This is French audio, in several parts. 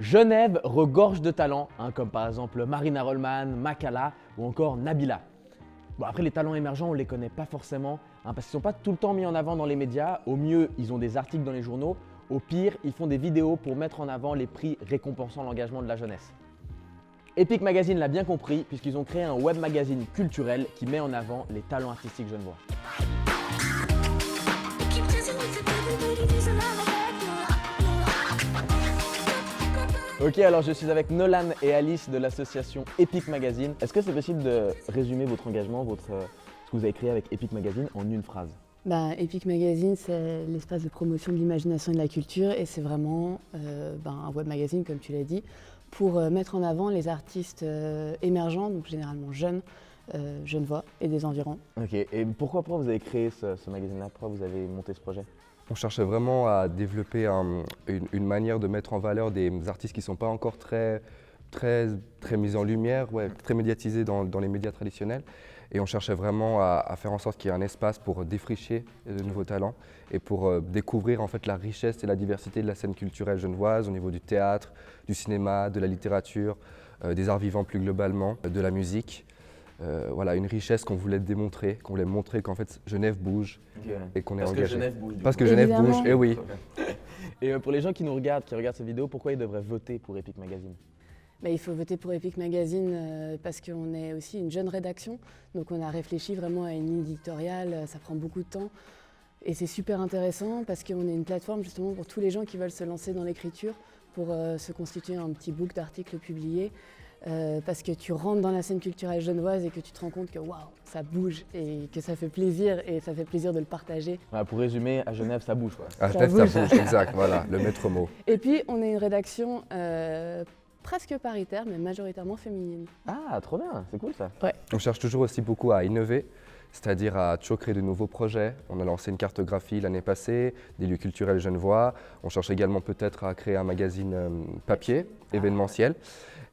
Genève regorge de talents, comme par exemple Marina Rollman, Makala ou encore Nabila. Bon, après, les talents émergents, on ne les connaît pas forcément parce qu'ils ne sont pas tout le temps mis en avant dans les médias. Au mieux, ils ont des articles dans les journaux. Au pire, ils font des vidéos pour mettre en avant les prix récompensant l'engagement de la jeunesse. Epic Magazine l'a bien compris puisqu'ils ont créé un web magazine culturel qui met en avant les talents artistiques genevois. Ok, alors je suis avec Nolan et Alice de l'association Epic Magazine. Est-ce que c'est possible de résumer votre engagement, ce que vous avez créé avec Epic Magazine en une phrase? Epic Magazine, c'est l'espace de promotion de l'imagination et de la culture et c'est vraiment un web magazine, comme tu l'as dit, pour mettre en avant les artistes émergents, donc généralement jeunes, genevois et des environs. Ok, et pourquoi vous avez créé ce magazine-là? Pourquoi vous avez monté ce projet? On cherchait vraiment à développer une manière de mettre en valeur des artistes qui ne sont pas encore très mis en lumière, très médiatisés dans les médias traditionnels. Et on cherchait vraiment à faire en sorte qu'il y ait un espace pour défricher de nouveaux talents et pour découvrir en fait la richesse et la diversité de la scène culturelle genevoise au niveau du théâtre, du cinéma, de la littérature, des arts vivants plus globalement, de la musique. Voilà, une richesse qu'on voulait démontrer, qu'on voulait montrer qu'en fait Genève bouge et qu'on est engagé. Parce que Genève bouge. Parce que Genève bouge, et oui. Et pour les gens qui nous regardent, qui regardent cette vidéo, pourquoi ils devraient voter pour Epic Magazine? Il faut voter pour Epic Magazine parce qu'on est aussi une jeune rédaction, donc on a réfléchi vraiment à une ligne éditoriale, ça prend beaucoup de temps et c'est super intéressant parce qu'on est une plateforme justement pour tous les gens qui veulent se lancer dans l'écriture, pour se constituer un petit book d'articles publiés. Parce que tu rentres dans la scène culturelle genevoise et que tu te rends compte que waouh, ça bouge et que ça fait plaisir de le partager. Voilà, pour résumer, à Genève, ça bouge quoi. À Genève, ça bouge, exact, voilà, le maître mot. Et puis, on est une rédaction presque paritaire, mais majoritairement féminine. Ah, trop bien, c'est cool ça. Ouais. On cherche toujours aussi beaucoup à innover, c'est-à-dire à toujours créer de nouveaux projets. On a lancé une cartographie l'année passée, des lieux culturels genevois. On cherche également peut-être à créer un magazine papier, événementiel.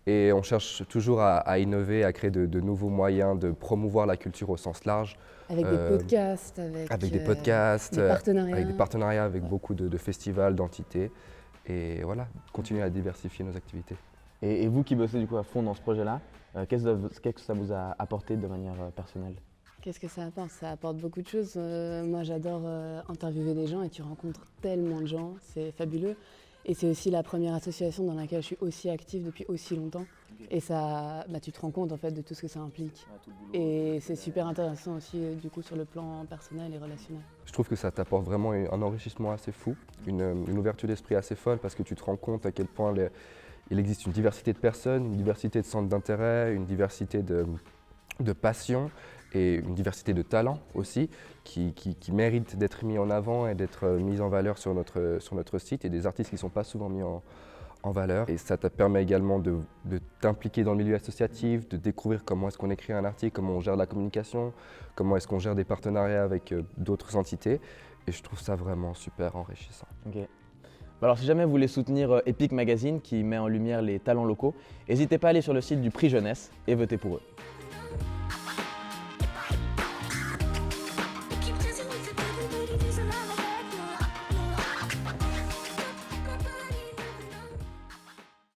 Et on cherche toujours à innover, à créer de nouveaux moyens de promouvoir la culture au sens large. Avec des podcasts, avec des podcasts, des partenariats. avec des partenariats avec beaucoup de festivals, d'entités. Et voilà, continuer à diversifier nos activités. Et vous qui bossez du coup à fond dans ce projet-là, qu'est-ce que ça vous a apporté de manière personnelle? Qu'est-ce que ça apporte? Ça apporte beaucoup de choses. Moi, j'adore interviewer des gens et tu rencontres tellement de gens, c'est fabuleux. Et c'est aussi la première association dans laquelle je suis aussi active depuis aussi longtemps. Okay. Et ça, tu te rends compte en fait de tout ce que ça implique. Et c'est super intéressant aussi du coup sur le plan personnel et relationnel. Je trouve que ça t'apporte vraiment un enrichissement assez fou, une ouverture d'esprit assez folle parce que tu te rends compte à quel point il existe une diversité de personnes, une diversité de centres d'intérêt, une diversité de passions et une diversité de talents aussi qui méritent d'être mis en avant et d'être mis en valeur sur notre site et des artistes qui ne sont pas souvent mis en valeur. Et ça te permet également de t'impliquer dans le milieu associatif, de découvrir comment est-ce qu'on écrit un article, comment on gère la communication, comment est-ce qu'on gère des partenariats avec d'autres entités. Et je trouve ça vraiment super enrichissant. Okay. Alors si jamais vous voulez soutenir Epic Magazine qui met en lumière les talents locaux, n'hésitez pas à aller sur le site du Prix Jeunesse et votez pour eux.